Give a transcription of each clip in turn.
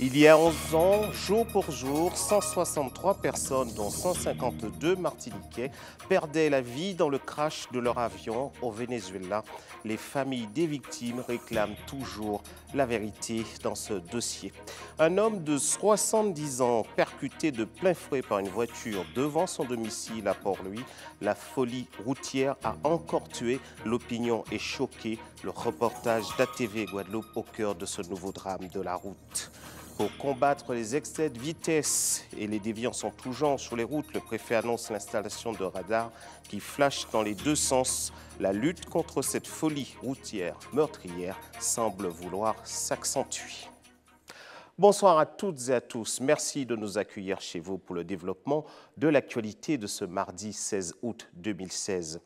Il y a 11 ans, jour pour jour, 163 personnes, dont 152 Martiniquais, perdaient la vie dans le crash de leur avion au Venezuela. Les familles des victimes réclament toujours la vérité dans ce dossier. Un homme de 70 ans percuté de plein fouet par une voiture devant son domicile à Port-Louis. La folie routière a encore tué. L'opinion est choquée. Le reportage d'ATV Guadeloupe au cœur de ce nouveau drame de la route. Pour combattre les excès de vitesse et les déviances en tout genre sur les routes, le préfet annonce l'installation de radars qui flashent dans les deux sens. La lutte contre cette folie routière meurtrière semble vouloir s'accentuer. Bonsoir à toutes et à tous. Merci de nous accueillir chez vous pour le développement de l'actualité de ce mardi 16 août 2016.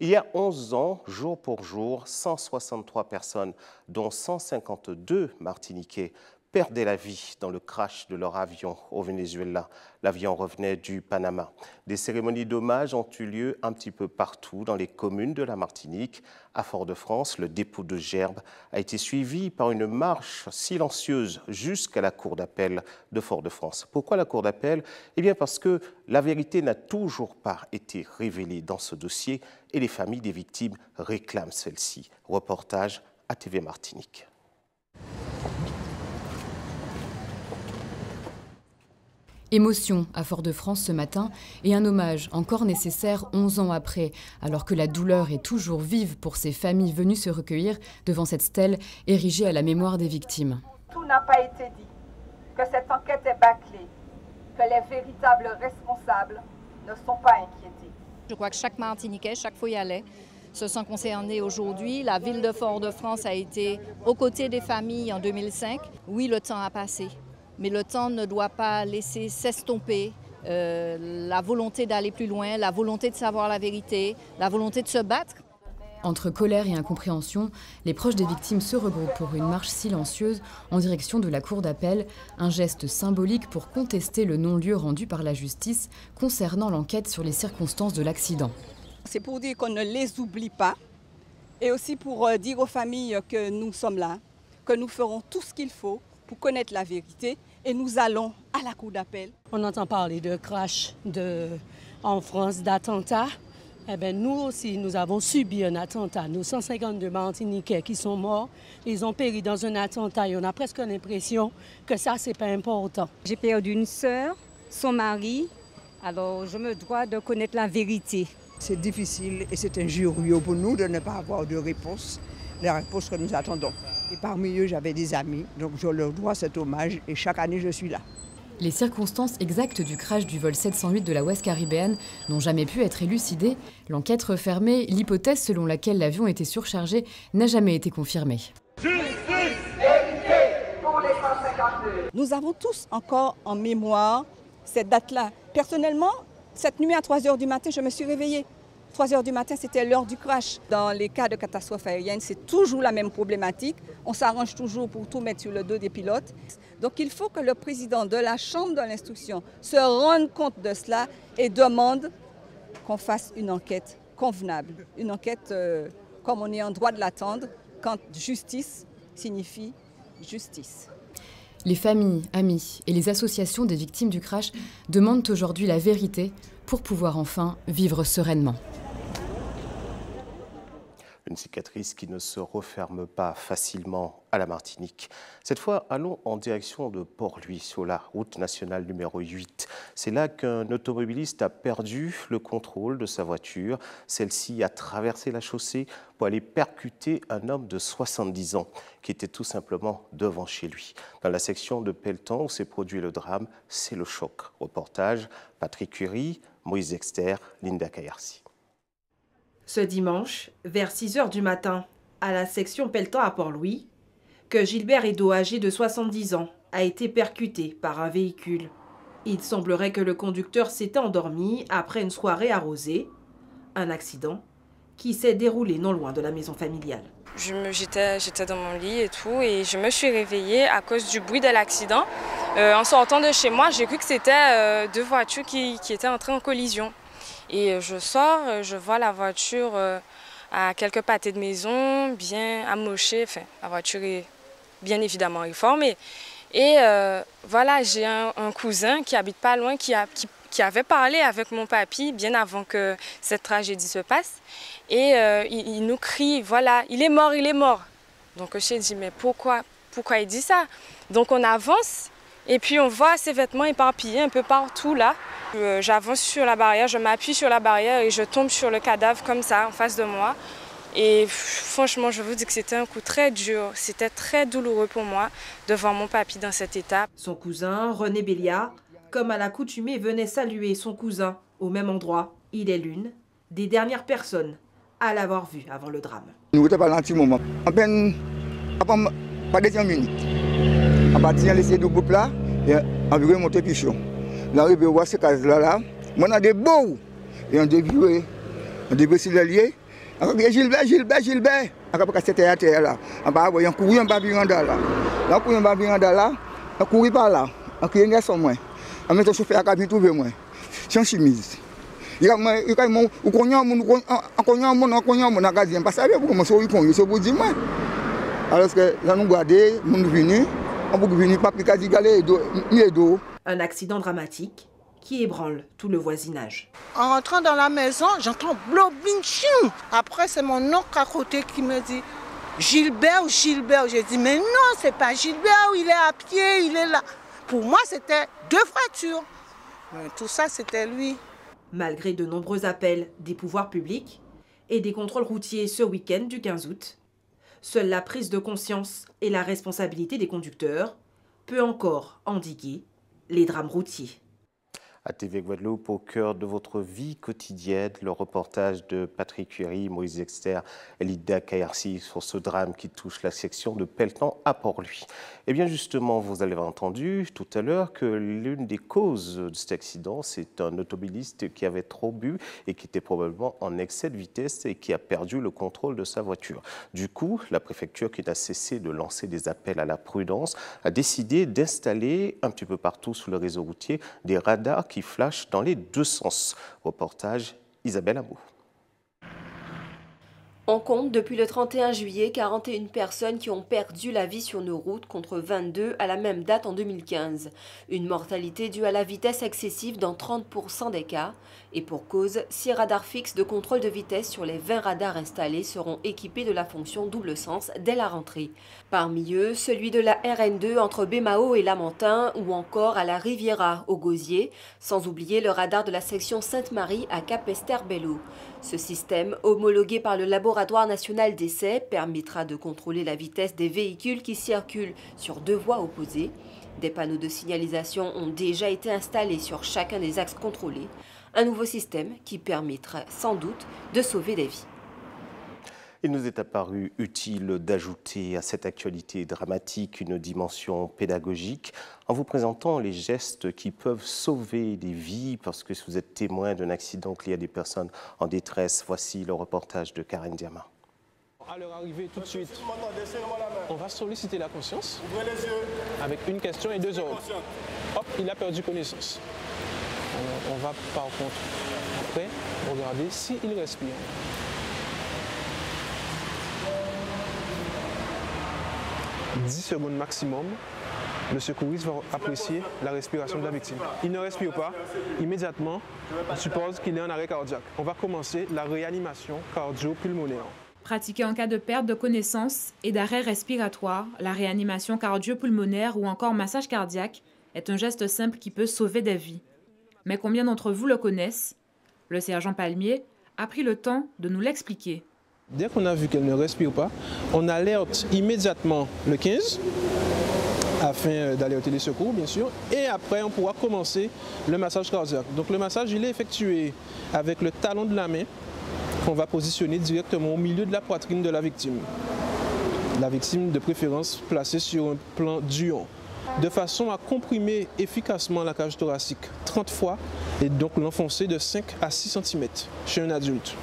Il y a 11 ans, jour pour jour, 163 personnes, dont 152 Martiniquais, perdaient la vie dans le crash de leur avion au Venezuela. L'avion revenait du Panama. Des cérémonies d'hommage ont eu lieu un petit peu partout dans les communes de la Martinique. À Fort-de-France, le dépôt de gerbes a été suivi par une marche silencieuse jusqu'à la cour d'appel de Fort-de-France. Pourquoi la cour d'appel? Eh bien parce que la vérité n'a toujours pas été révélée dans ce dossier et les familles des victimes réclament celle-ci. Reportage ATV Martinique. Émotion à Fort-de-France ce matin et un hommage encore nécessaire 11 ans après, alors que la douleur est toujours vive pour ces familles venues se recueillir devant cette stèle érigée à la mémoire des victimes. Tout n'a pas été dit, que cette enquête est bâclée, que les véritables responsables ne sont pas inquiétés. Je crois que chaque Martiniquais, chaque Foyalais se sent concerné aujourd'hui. La ville de Fort-de-France a été aux côtés des familles en 2005. Oui, le temps a passé. Mais le temps ne doit pas laisser s'estomper la volonté d'aller plus loin, la volonté de savoir la vérité, la volonté de se battre. Entre colère et incompréhension, les proches des victimes se regroupent pour une marche silencieuse en direction de la cour d'appel, un geste symbolique pour contester le non-lieu rendu par la justice concernant l'enquête sur les circonstances de l'accident. C'est pour dire qu'on ne les oublie pas et aussi pour dire aux familles que nous sommes là, que nous ferons tout ce qu'il faut pour connaître la vérité et nous allons à la cour d'appel. On entend parler de crash en France, d'attentats. Eh bien, nous aussi, nous avons subi un attentat. Nos 152 Martiniquais qui sont morts, ils ont péri dans un attentat et on a presque l'impression que ça, c'est pas important. J'ai perdu une sœur, son mari, alors je me dois de connaître la vérité. C'est difficile et c'est injurieux pour nous de ne pas avoir de réponse, les réponses que nous attendons. Et parmi eux, j'avais des amis, donc je leur dois cet hommage et chaque année, je suis là. Les circonstances exactes du crash du vol 708 de la West Caribbean n'ont jamais pu être élucidées. L'enquête refermée, l'hypothèse selon laquelle l'avion était surchargé n'a jamais été confirmée. Justice, vérité pour les 152. Nous avons tous encore en mémoire cette date-là. Personnellement, cette nuit à 3h du matin, je me suis réveillée. 3h du matin, c'était l'heure du crash. Dans les cas de catastrophe aérienne, c'est toujours la même problématique. On s'arrange toujours pour tout mettre sur le dos des pilotes. Donc il faut que le président de la Chambre de l'instruction se rende compte de cela et demande qu'on fasse une enquête convenable. Une enquête comme on est en droit de l'attendre, quand justice signifie justice. Les familles, amis et les associations des victimes du crash demandent aujourd'hui la vérité pour pouvoir enfin vivre sereinement. Une cicatrice qui ne se referme pas facilement à la Martinique. Cette fois, allons en direction de Port-Louis, sur la route nationale numéro 8. C'est là qu'un automobiliste a perdu le contrôle de sa voiture. Celle-ci a traversé la chaussée pour aller percuter un homme de 70 ans qui était tout simplement devant chez lui. Dans la section de Pelletan où s'est produit le drame, c'est le choc. Reportage, Patrick Curie, Moïse Exter, Linda Kayarsi. Ce dimanche, vers 6 h du matin, à la section Pelletan à Port-Louis, que Gilbert Edo, âgé de 70 ans, a été percuté par un véhicule. Il semblerait que le conducteur s'était endormi après une soirée arrosée. Un accident qui s'est déroulé non loin de la maison familiale. J'étais dans mon lit et tout, et je me suis réveillée à cause du bruit de l'accident. En sortant de chez moi, j'ai cru que c'était deux voitures qui étaient entrées en collision. Et je sors, je vois la voiture à quelques pâtés de maison, bien amochée. Enfin, la voiture est bien évidemment réformée. Et voilà, j'ai un cousin qui habite pas loin, qui avait parlé avec mon papy bien avant que cette tragédie se passe. Et il nous crie, voilà, il est mort, il est mort. Donc je me dis, mais pourquoi il dit ça? Donc on avance et puis on voit ses vêtements éparpillés un peu partout là. J'avance sur la barrière, je m'appuie sur la barrière et je tombe sur le cadavre comme ça, en face de moi. Et franchement, je vous dis que c'était un coup très dur, c'était très douloureux pour moi de voir mon papy dans cet état. Son cousin, René Béliard, comme à l'accoutumée, venait saluer son cousin au même endroit. Il est l'une des dernières personnes à l'avoir vu avant le drame. Nous étions pas un petit moment. À peine, pas des 10 minutes. À partir de laisser deux groupes là, et on veut monter pichon. Là, on voit ces cases-là. Moi, on a des beaux. Et on dévie sur le lieu. Gilbert. Après, c'était à terre là. On va courir en bas véranda là. Là, on courir en bas véranda là. On courir par là. On courir un garçon moins. On met ton chauffeur à cabine trouver moi. C'est une chemise. Il y a mon un accident dramatique qui ébranle tout le voisinage. En rentrant dans la maison, j'entends blobinchim. Après, c'est mon oncle à côté qui me dit Gilbert. J'ai dit mais non, c'est pas Gilbert, il est à pied, il est là. Pour moi, c'était deux voitures. Mais tout ça, c'était lui. Malgré de nombreux appels des pouvoirs publics et des contrôles routiers ce week-end du 15 août, seule la prise de conscience et la responsabilité des conducteurs peut encore endiguer les drames routiers. À TV Guadeloupe, au cœur de votre vie quotidienne, le reportage de Patrick Curie, Moïse Exter et Lida Kayarsi sur ce drame qui touche la section de Pelletan à Port-Louis. Et bien justement, vous avez entendu tout à l'heure que l'une des causes de cet accident, c'est un automobiliste qui avait trop bu et qui était probablement en excès de vitesse et qui a perdu le contrôle de sa voiture. Du coup, la préfecture, qui n'a cessé de lancer des appels à la prudence, a décidé d'installer un petit peu partout sur le réseau routier des radars qui flash dans les deux sens. Reportage Isabelle Amou. On compte depuis le 31 juillet 41 personnes qui ont perdu la vie sur nos routes contre 22 à la même date en 2015. Une mortalité due à la vitesse excessive dans 30% des cas. Et pour cause, 6 radars fixes de contrôle de vitesse sur les 20 radars installés seront équipés de la fonction double sens dès la rentrée. Parmi eux, celui de la RN2 entre Bémao et Lamentin ou encore à la Riviera au Gosier, sans oublier le radar de la section Sainte-Marie à Cap-Esther-Bello. Ce système, homologué par le Laboratoire national d'essai, permettra de contrôler la vitesse des véhicules qui circulent sur deux voies opposées. Des panneaux de signalisation ont déjà été installés sur chacun des axes contrôlés. Un nouveau système qui permettra sans doute de sauver des vies. Il nous est apparu utile d'ajouter à cette actualité dramatique une dimension pédagogique en vous présentant les gestes qui peuvent sauver des vies, parce que si vous êtes témoin d'un accident, qu'il y a des personnes en détresse, voici le reportage de Karen Diama. À leur arrivée, tout de suite, on va solliciter la conscience avec une question et deux ordres. Hop, il a perdu connaissance. On va par contre, après, regarder s'il respire. « 10 secondes maximum, le secouriste va apprécier la respiration de la victime. Il ne respire pas, immédiatement, on suppose qu'il est en arrêt cardiaque. On va commencer la réanimation cardio-pulmonaire. Pratiquer en cas de perte de connaissance et d'arrêt respiratoire, la réanimation cardio-pulmonaire ou encore massage cardiaque est un geste simple qui peut sauver des vies. Mais combien d'entre vous le connaissent? Le sergent Palmier a pris le temps de nous l'expliquer. Dès qu'on a vu qu'elle ne respire pas, on alerte immédiatement le 15 afin d'alerter les secours, bien sûr. Et après, on pourra commencer le massage cardiaque. Donc le massage, il est effectué avec le talon de la main qu'on va positionner directement au milieu de la poitrine de la victime. La victime, de préférence, placée sur un plan d'Huon. de façon à comprimer efficacement la cage thoracique 30 fois et donc l'enfoncer de 5 à 6 cm chez un adulte.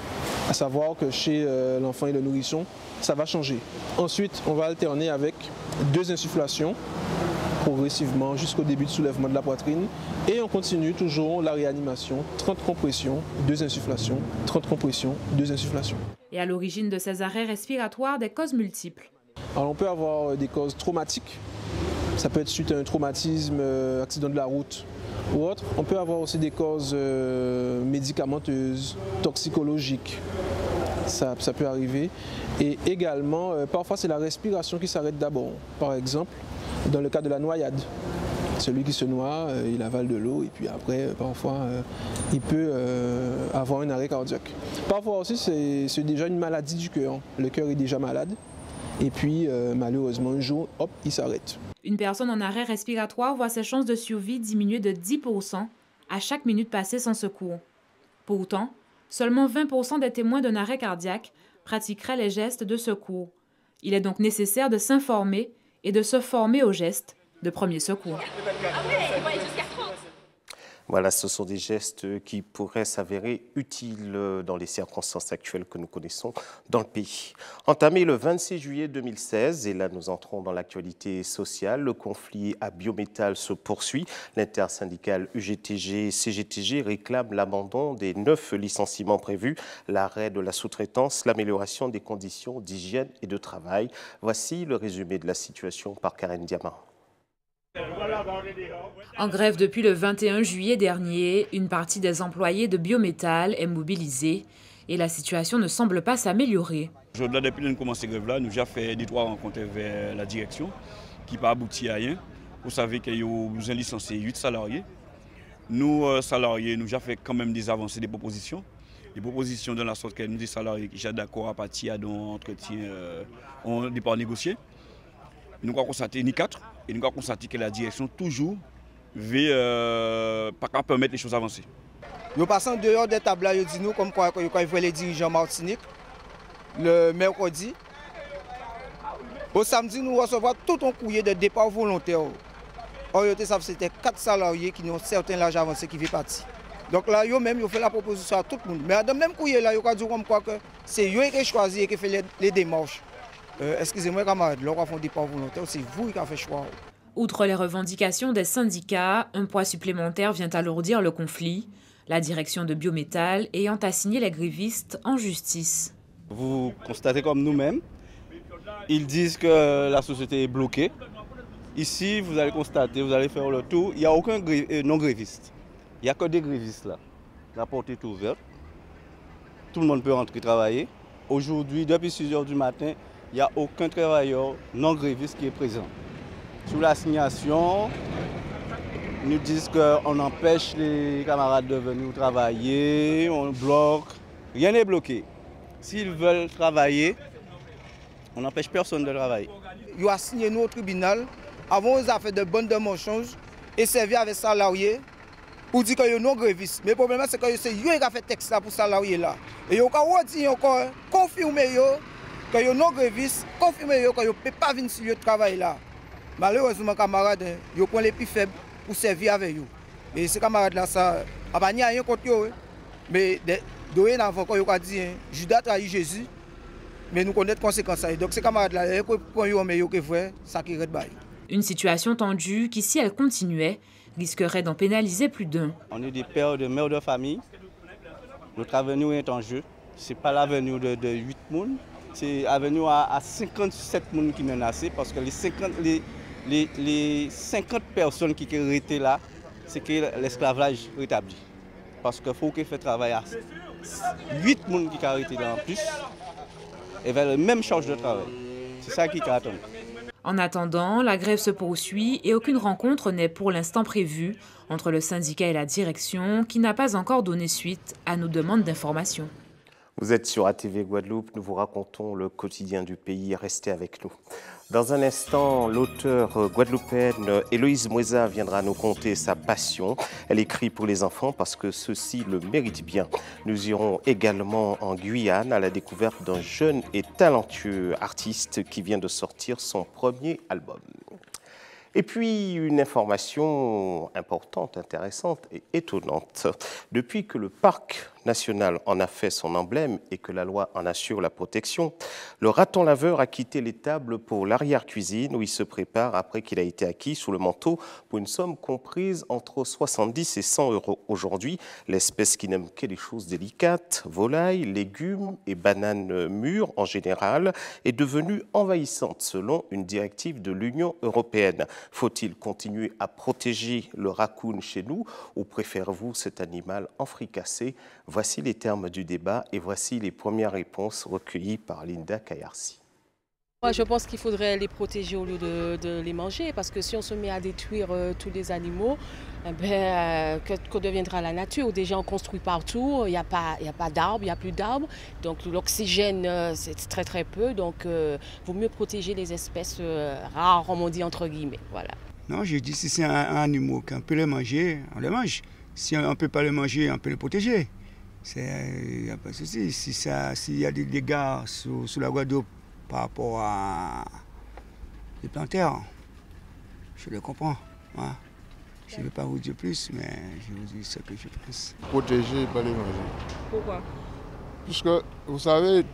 À savoir que chez l'enfant et le nourrisson, ça va changer. Ensuite, on va alterner avec 2 insufflations progressivement jusqu'au début de soulèvement de la poitrine et on continue toujours la réanimation, 30 compressions, 2 insufflations, 30 compressions, 2 insufflations. Et à l'origine de ces arrêts respiratoires, des causes multiples. Alors on peut avoir des causes traumatiques, ça peut être suite à un traumatisme, accident de la route ou autre. On peut avoir aussi des causes médicamenteuses, toxicologiques, ça peut arriver. Et également, parfois c'est la respiration qui s'arrête d'abord, par exemple. Dans le cas de la noyade, celui qui se noie, il avale de l'eau et puis après, parfois, il peut avoir un arrêt cardiaque. Parfois aussi, c'est déjà une maladie du cœur. Le cœur est déjà malade et puis, malheureusement, un jour, hop, il s'arrête. Une personne en arrêt respiratoire voit ses chances de survie diminuer de 10% à chaque minute passée sans secours. Pourtant, seulement 20% des témoins d'un arrêt cardiaque pratiqueraient les gestes de secours. Il est donc nécessaire de s'informer et de se former aux gestes de premier secours. Voilà, ce sont des gestes qui pourraient s'avérer utiles dans les circonstances actuelles que nous connaissons dans le pays. Entamé le 26 juillet 2016, et là nous entrons dans l'actualité sociale, le conflit à Biométal se poursuit. L'intersyndicale UGTG-CGTG réclame l'abandon des 9 licenciements prévus, l'arrêt de la sous-traitance, l'amélioration des conditions d'hygiène et de travail. Voici le résumé de la situation par Karen Diamant. En grève depuis le 21 juillet dernier, une partie des employés de Biométal est mobilisée et la situation ne semble pas s'améliorer. Depuis que nous avons commencé la grève, nous avons fait 2-3 rencontres avec la direction qui n'a pas abouti à rien. Vous savez qu'il y a licencié 8 salariés. Nous, salariés, nous avons fait quand même des avancées, des propositions. Des propositions de la sorte que nous, des salariés qui sont d'accord à partir d'un entretien, on n'est pas négocié. Nous avons constaté ni 4 et nous avons constaté que la direction toujours veut pas permettre les choses avancer. Nous passons dehors des tables là, ils disent nous comme quoi ils voient les dirigeants Martinique le mercredi. Au samedi, nous recevons tout un courrier de départ volontaire. Or, c'était 4 salariés qui ont certains l'âge avancé qui veulent partir. Donc là, ils ont fait la proposition à tout le monde. Mais dans le même courrier là, ils ont dit comme quoi que c'est eux qui choisissent et qui font les démarches. Excusez-moi camarades, là on fait un départ volontaire, c'est vous qui avez fait le choix. Outre les revendications des syndicats, un poids supplémentaire vient alourdir le conflit, la direction de Biométal ayant assigné les grévistes en justice. Vous constatez comme nous-mêmes, ils disent que la société est bloquée. Ici, vous allez constater, vous allez faire le tour, il n'y a aucun non-gréviste. Il n'y a que des grévistes là. La porte est ouverte, tout le monde peut rentrer travailler. Aujourd'hui, depuis 6 h du matin, il n'y a aucun travailleur non gréviste qui est présent. Sous l'assignation, nous disent qu'on empêche les camarades de venir travailler, on bloque. Rien n'est bloqué. S'ils veulent travailler, on n'empêche personne de travailler. Ils ont assigné nous au tribunal, avant ils ont fait de bonnes démonstrations et servi avec salariés pour dire qu'ils sont non grévistes. Mais le problème c'est que c'est eux qui ont fait texte pour salariés là. Et ils ont dit encore, confirmer que vous non grévistes, confirmez que vous ne pouvez pas venir sur le travail là. Malheureusement, camarades, ils prennent les plus faibles pour servir avec vous. Et ces camarades-là, ça n'a pas rien contre eux. Mais dorénavant, quand ils ont dit Judas trahit Jésus, mais nous connaissons les conséquences. Donc ces camarades-là, ils prennent mais ils voient ça qui reste. Une situation tendue qui, si elle continuait, risquerait d'en pénaliser plus d'un. On est des pères de mères de famille. Notre avenir est en jeu. Ce n'est pas l'avenir de 8 personnes. C'est l'avenir à 57 personnes qui menacent parce que les 50 personnes qui sont restées là, c'est que l'esclavage est rétabli. Parce qu'il faut qu'il fasse travail à 8 personnes qui sont restées là en plus et vers la même charge de travail. C'est ça qui attend. En attendant, la grève se poursuit et aucune rencontre n'est pour l'instant prévue entre le syndicat et la direction qui n'a pas encore donné suite à nos demandes d'information. Vous êtes sur ATV Guadeloupe, nous vous racontons le quotidien du pays, restez avec nous. Dans un instant, l'auteure guadeloupéenne Héloïse Moueza viendra nous conter sa passion. Elle écrit pour les enfants parce que ceux-ci le méritent bien. Nous irons également en Guyane à la découverte d'un jeune et talentueux artiste qui vient de sortir son premier album. Et puis, une information importante, intéressante et étonnante. Depuis que le parc national en a fait son emblème et que la loi en assure la protection, le raton laveur a quitté l'étable pour l'arrière-cuisine où il se prépare après qu'il a été acquis sous le manteau pour une somme comprise entre 70 et 100 € aujourd'hui. L'espèce qui n'aime que les choses délicates, volailles, légumes et bananes mûres en général, est devenue envahissante selon une directive de l'Union européenne. Faut-il continuer à protéger le raccoon chez nous ou préférez-vous cet animal en fricassé? Voici les termes du débat et voici les premières réponses recueillies par Linda Kayarsi. Moi, je pense qu'il faudrait les protéger au lieu de les manger, parce que si on se met à détruire tous les animaux, que deviendra la nature? Déjà, on construit partout, il n'y a pas d'arbres, il n'y a plus d'arbres, donc l'oxygène, c'est très très peu, donc il vaut mieux protéger les espèces rares, on dit entre guillemets. Voilà. Non, je dis si c'est un animal qu'on peut le manger, on le mange. Si on ne peut pas le manger, on peut le protéger. Il n'y a pas de souci. S'il y a des dégâts sur la Guadeloupe par rapport à les plantaires, je le comprends. Hein. Je ne vais pas vous dire plus, mais je vous dis ce que je pense. Protéger et pas les manger. Pourquoi? Puisque, vous savez,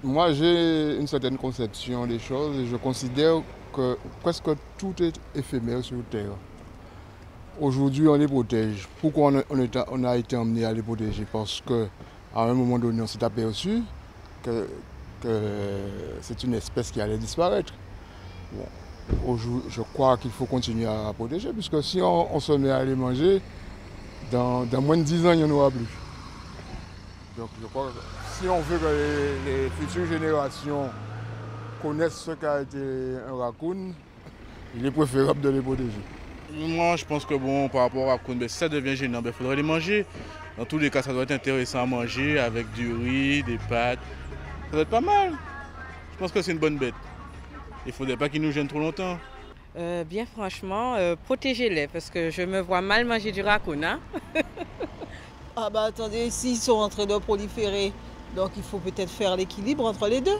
moi j'ai une certaine conception des choses et je considère que presque tout est éphémère sur Terre. Aujourd'hui, on les protège. Pourquoi on a été amené à les protéger? Parce qu'à un moment donné, on s'est aperçu que c'est une espèce qui allait disparaître. Bon, je crois qu'il faut continuer à protéger, puisque si on se met à les manger, dans moins de 10 ans, il n'y en aura plus. Donc je crois que si on veut que les futures générations connaissent ce qu'a été un raccoon, il est préférable de les protéger. Moi, je pense que bon, par rapport à raccoon, si ça devient gênant, il faudrait les manger. Dans tous les cas, ça doit être intéressant à manger avec du riz, des pâtes. Ça doit être pas mal. Je pense que c'est une bonne bête. Il ne faudrait pas qu'ils nous gênent trop longtemps. Bien franchement, protégez-les parce que je me vois mal manger du raccoon. Hein. Ah bah attendez, s'ils sont en train de proliférer, donc il faut peut-être faire l'équilibre entre les deux.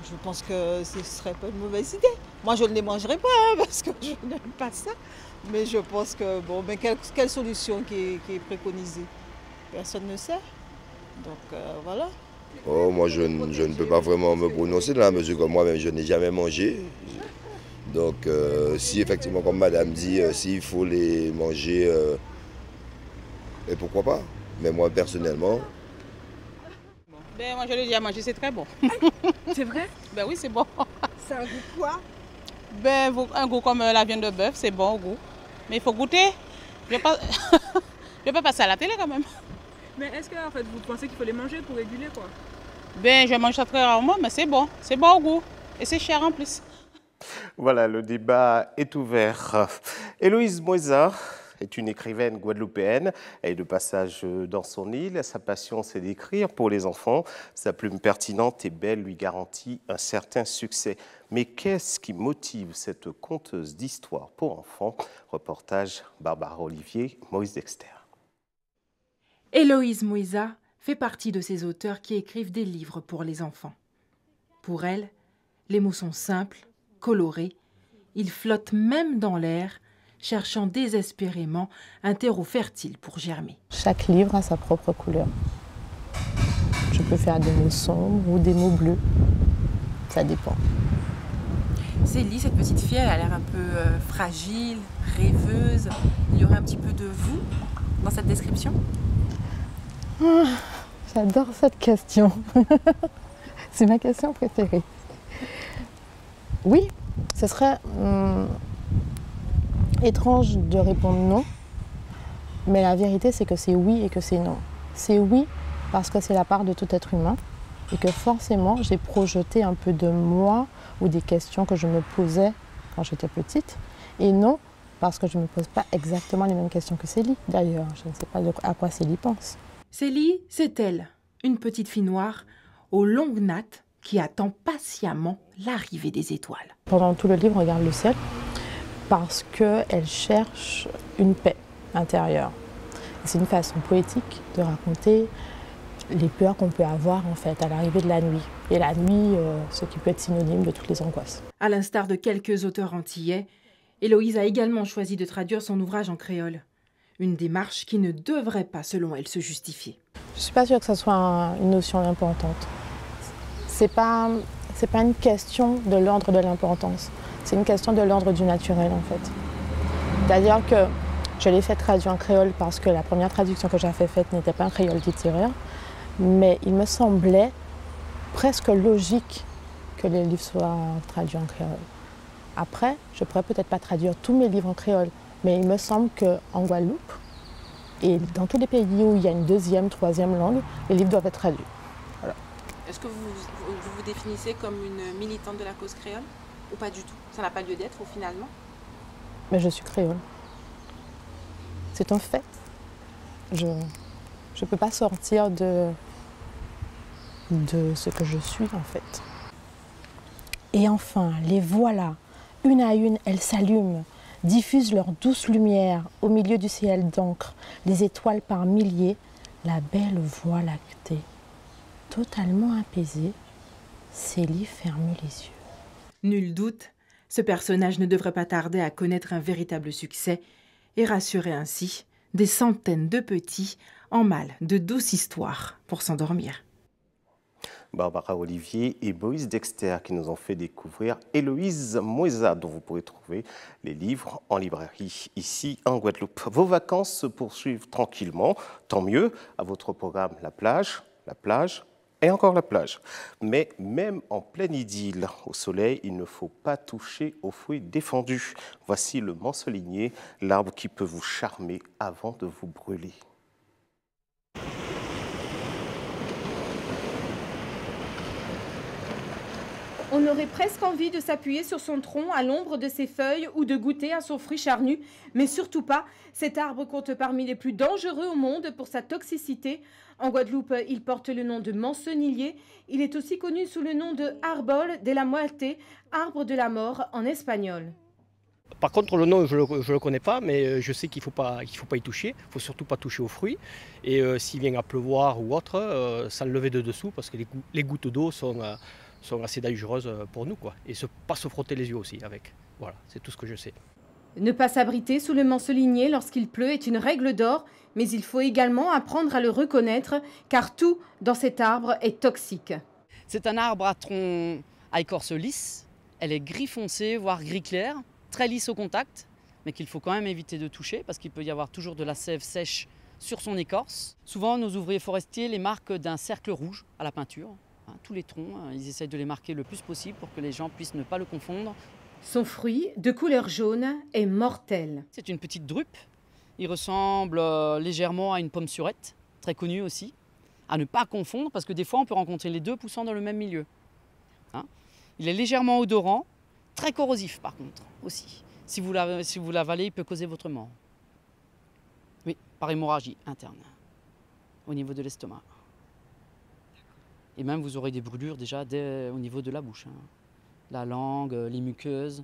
Je pense que ce ne serait pas une mauvaise idée. Moi, je ne les mangerai pas parce que je n'aime pas ça. Mais je pense que, bon, mais quelle solution qui est préconisée? Personne ne sait. Donc, voilà. Oh, moi, je ne peux pas vraiment me prononcer dans la mesure que moi-même, je n'ai jamais mangé. Donc, si effectivement, comme madame dit, s'il faut les manger, et pourquoi pas? Mais moi, personnellement... Ben, moi, je l'ai déjà mangé, c'est très bon. C'est vrai? Ben oui, c'est bon. C'est un goût quoi? Ben, un goût comme la viande de bœuf, c'est bon au goût. Mais il faut goûter. Je vais pas passer à la télé quand même. Mais est-ce que en fait, vous pensez qu'il faut les manger pour réguler quoi? Ben, je mange ça très rarement, mais c'est bon au goût. Et c'est cher en plus. Voilà, le débat est ouvert. Héloïse Moïsa est une écrivaine guadeloupéenne. Elle est de passage dans son île. Sa passion, c'est d'écrire pour les enfants. Sa plume pertinente et belle lui garantit un certain succès. Mais qu'est-ce qui motive cette conteuse d'histoire pour enfants? Reportage Barbara Olivier, Maurice Dexter. Héloïse Moïsa fait partie de ces auteurs qui écrivent des livres pour les enfants. Pour elle, les mots sont simples, colorés. Ils flottent même dans l'air, cherchant désespérément un terreau fertile pour germer. Chaque livre a sa propre couleur. Je peux faire des mots sombres ou des mots bleus. Ça dépend. Célie, cette petite fille, elle a l'air un peu fragile, rêveuse. Il y aurait un petit peu de vous dans cette description? J'adore cette question. C'est ma question préférée. Oui, ce serait étrange de répondre non, mais la vérité c'est que c'est oui et que c'est non. C'est oui parce que c'est la part de tout être humain et que forcément j'ai projeté un peu de moi ou des questions que je me posais quand j'étais petite, et non parce que je ne me pose pas exactement les mêmes questions que Célie. D'ailleurs, je ne sais pas à quoi Célie pense. Célie, c'est elle, une petite fille noire aux longues nattes qui attend patiemment l'arrivée des étoiles. Pendant tout le livre, regarde le ciel parce qu'elle cherche une paix intérieure. C'est une façon poétique de raconter les peurs qu'on peut avoir en fait à l'arrivée de la nuit. Et la nuit, ce qui peut être synonyme de toutes les angoisses. À l'instar de quelques auteurs antillais, Héloïse a également choisi de traduire son ouvrage en créole. Une démarche qui ne devrait pas, selon elle, se justifier. Je ne suis pas sûre que ce soit une notion importante. C'est pas une question de l'ordre de l'importance. C'est une question de l'ordre du naturel, en fait. C'est-à-dire que je l'ai fait traduire en créole parce que la première traduction que j'avais faite n'était pas un créole littéraire, mais il me semblait presque logique que les livres soient traduits en créole. Après, je pourrais peut-être pas traduire tous mes livres en créole, mais il me semble qu'en Guadeloupe, et dans tous les pays où il y a une deuxième, troisième langue, les livres doivent être traduits. Voilà. Est-ce que vous vous définissez comme une militante de la cause créole ou pas du tout? Ça n'a pas lieu d'être, finalement? Mais je suis créole. C'est un fait. Je ne peux pas sortir de ce que je suis, en fait. Et enfin, les voilà. Une à une, elles s'allument, diffusent leur douce lumière au milieu du ciel d'encre, les étoiles par milliers, la belle voie lactée. Totalement apaisée, Célie ferme les yeux. Nul doute, ce personnage ne devrait pas tarder à connaître un véritable succès et rassurer ainsi des centaines de petits en mal de douces histoires pour s'endormir. Barbara Olivier et Moïse Dexter qui nous ont fait découvrir Héloïse Moïsa, dont vous pourrez trouver les livres en librairie ici en Guadeloupe. Vos vacances se poursuivent tranquillement, tant mieux. À votre programme, la plage et encore la plage. Mais même en pleine idylle, au soleil, il ne faut pas toucher aux fruits défendus. Voici le mansolinier, l'arbre qui peut vous charmer avant de vous brûler. On aurait presque envie de s'appuyer sur son tronc à l'ombre de ses feuilles ou de goûter à son fruit charnu, mais surtout pas. Cet arbre compte parmi les plus dangereux au monde pour sa toxicité. En Guadeloupe, il porte le nom de mancenillier. Il est aussi connu sous le nom de Árbol de la Muerte, arbre de la mort en espagnol. Par contre, le nom, je ne le connais pas, mais je sais qu'il ne faut pas y toucher. Il ne faut surtout pas toucher aux fruits. Et s'il vient à pleuvoir ou autre, sans le lever de dessous, parce que les gouttes d'eau sont assez dangereuses pour nous, quoi. Et pas se frotter les yeux aussi avec. Voilà, c'est tout ce que je sais. Ne pas s'abriter sous le mansolinier lorsqu'il pleut est une règle d'or, mais il faut également apprendre à le reconnaître, car tout dans cet arbre est toxique. C'est un arbre à tronc à écorce lisse. Elle est gris foncé, voire gris clair, très lisse au contact, mais qu'il faut quand même éviter de toucher, parce qu'il peut y avoir toujours de la sève sèche sur son écorce. Souvent, nos ouvriers forestiers les marquent d'un cercle rouge à la peinture. Tous les troncs, ils essaient de les marquer le plus possible pour que les gens puissent ne pas le confondre. Son fruit, de couleur jaune, est mortel. C'est une petite drupe. Il ressemble légèrement à une pomme surette, très connue aussi. À ne pas confondre, parce que des fois, on peut rencontrer les deux poussant dans le même milieu. Il est légèrement odorant, très corrosif par contre, aussi. Si vous l'avalez, il peut causer votre mort. Oui, par hémorragie interne, au niveau de l'estomac. Et même vous aurez des brûlures déjà au niveau de la bouche. La langue, les muqueuses.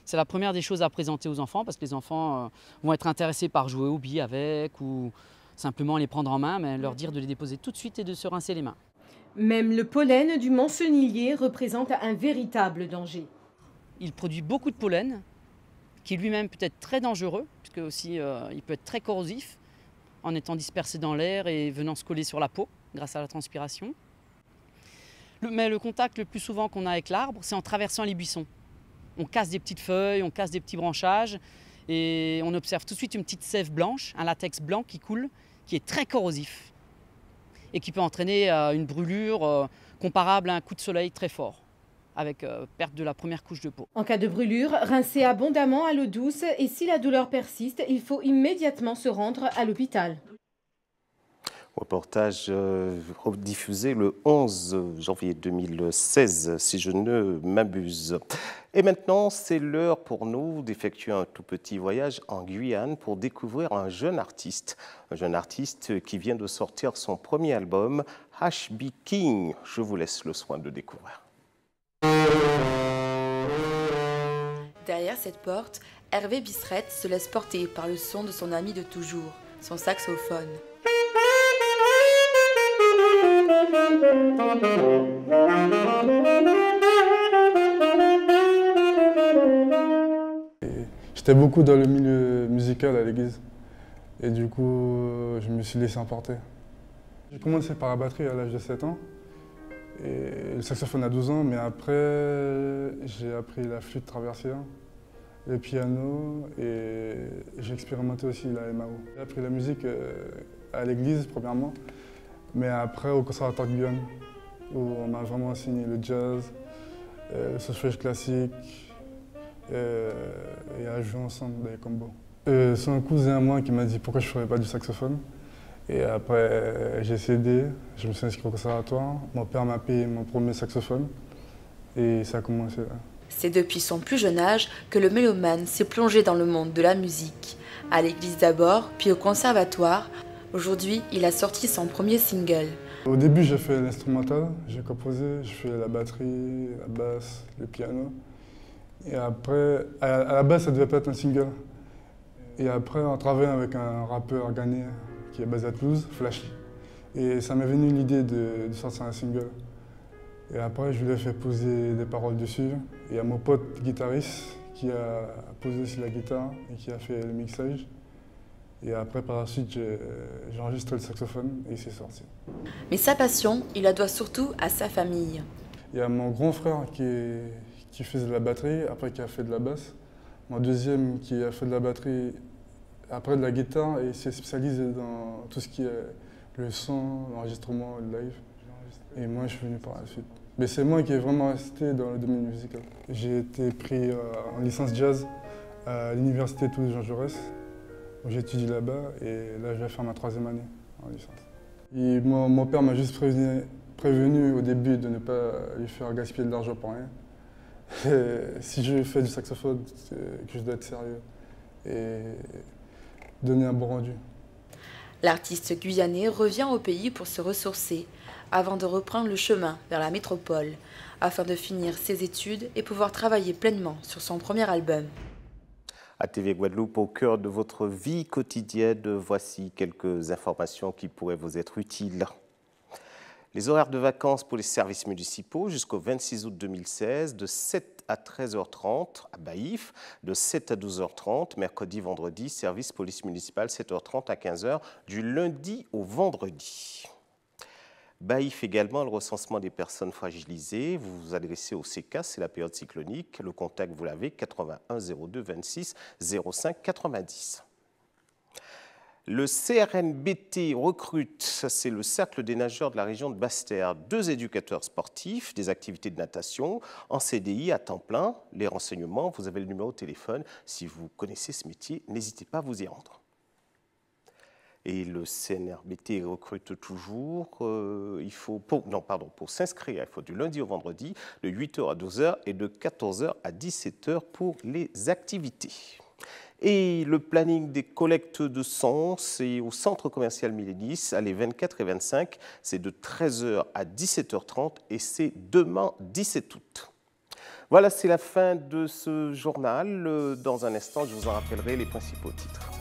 C'est la première des choses à présenter aux enfants parce que les enfants vont être intéressés par jouer aux billes avec ou simplement les prendre en main, mais leur dire de les déposer tout de suite et de se rincer les mains. Même le pollen du mancenillier représente un véritable danger. Il produit beaucoup de pollen qui lui-même peut être très dangereux puisque aussi il peut être très corrosif en étant dispersé dans l'air et venant se coller sur la peau grâce à la transpiration. Mais le contact le plus souvent qu'on a avec l'arbre, c'est en traversant les buissons. On casse des petites feuilles, on casse des petits branchages et on observe tout de suite une petite sève blanche, un latex blanc qui coule, qui est très corrosif et qui peut entraîner une brûlure comparable à un coup de soleil très fort, avec perte de la première couche de peau. En cas de brûlure, rincez abondamment à l'eau douce et si la douleur persiste, il faut immédiatement se rendre à l'hôpital. Reportage diffusé le 11 janvier 2016, si je ne m'abuse. Et maintenant, c'est l'heure pour nous d'effectuer un tout petit voyage en Guyane pour découvrir un jeune artiste qui vient de sortir son premier album, HB King. Je vous laisse le soin de découvrir. Derrière cette porte, Hervé Bisserette se laisse porter par le son de son ami de toujours, son saxophone. Je J'étais beaucoup dans le milieu musical à l'église. Et du coup, je me suis laissé emporter. J'ai commencé par la batterie à l'âge de 7 ans. Et le saxophone à 12 ans, mais après, j'ai appris la flûte traversière, le piano et j'ai expérimenté aussi la MAO. J'ai appris la musique à l'église, premièrement, mais après au conservatoire de Guyane, où on m'a vraiment enseigné le jazz, le solfège classique et à jouer ensemble des combos. C'est un cousin à moi qui m'a dit pourquoi je ne ferais pas du saxophone. Et après, j'ai cédé, je me suis inscrit au conservatoire. Mon père m'a payé mon premier saxophone et ça a commencé là. C'est depuis son plus jeune âge que le mélomane s'est plongé dans le monde de la musique. À l'église d'abord, puis au conservatoire. Aujourd'hui, il a sorti son premier single. Au début, j'ai fait l'instrumental, j'ai composé, j'ai fait la batterie, la basse, le piano. Et après, à la base, ça devait pas être un single. Et après, on travaillait avec un rappeur ghanéen qui est basé à Toulouse, Flashy. Et ça m'est venu l'idée de sortir un single. Et après, je lui ai fait poser des paroles dessus. Et il y a mon pote guitariste qui a posé aussi la guitare et qui a fait le mixage. Et après, par la suite, j'ai enregistré le saxophone et c'est sorti. Mais sa passion, il la doit surtout à sa famille. Il y a mon grand frère qui faisait de la batterie, après qui a fait de la basse. Mon deuxième qui a fait de la batterie, après de la guitare, et s'est spécialisé dans tout ce qui est le son, l'enregistrement, le live. Et moi, je suis venu par la suite. Mais c'est moi qui ai vraiment resté dans le domaine musical. J'ai été pris en licence jazz à l'université Toulouse Jean Jaurès, où j'étudie là-bas, et là, je vais faire ma 3e année en licence. Et mon père m'a juste prévenu au début de ne pas lui faire gaspiller de l'argent pour rien. Et si je fais du saxophone, que je dois être sérieux et donner un bon rendu. L'artiste guyanais revient au pays pour se ressourcer, avant de reprendre le chemin vers la métropole, afin de finir ses études et pouvoir travailler pleinement sur son premier album. À TV Guadeloupe, au cœur de votre vie quotidienne, voici quelques informations qui pourraient vous être utiles. Les horaires de vacances pour les services municipaux jusqu'au 26 août 2016, de 7 à 13h30 à Baïf, de 7 à 12h30, mercredi, vendredi, service police municipale, 7h30 à 15h, du lundi au vendredi. Baïf également, le recensement des personnes fragilisées. Vous vous adressez au CECA, c'est la période cyclonique. Le contact, vous l'avez, 81 02 26 05 90. Le CRNBT recrute, ça c'est le cercle des nageurs de la région de Basse-Terre, 2 éducateurs sportifs, des activités de natation, en CDI à temps plein. Les renseignements, vous avez le numéro de téléphone. Si vous connaissez ce métier, n'hésitez pas à vous y rendre. Et le CNRBT recrute toujours, pour s'inscrire, il faut du lundi au vendredi, de 8h à 12h et de 14h à 17h pour les activités. Et le planning des collectes de sang, c'est au centre commercial Millénis, les 24 et 25, c'est de 13h à 17h30 et c'est demain 17 août. Voilà, c'est la fin de ce journal. Dans un instant, je vous en rappellerai les principaux titres.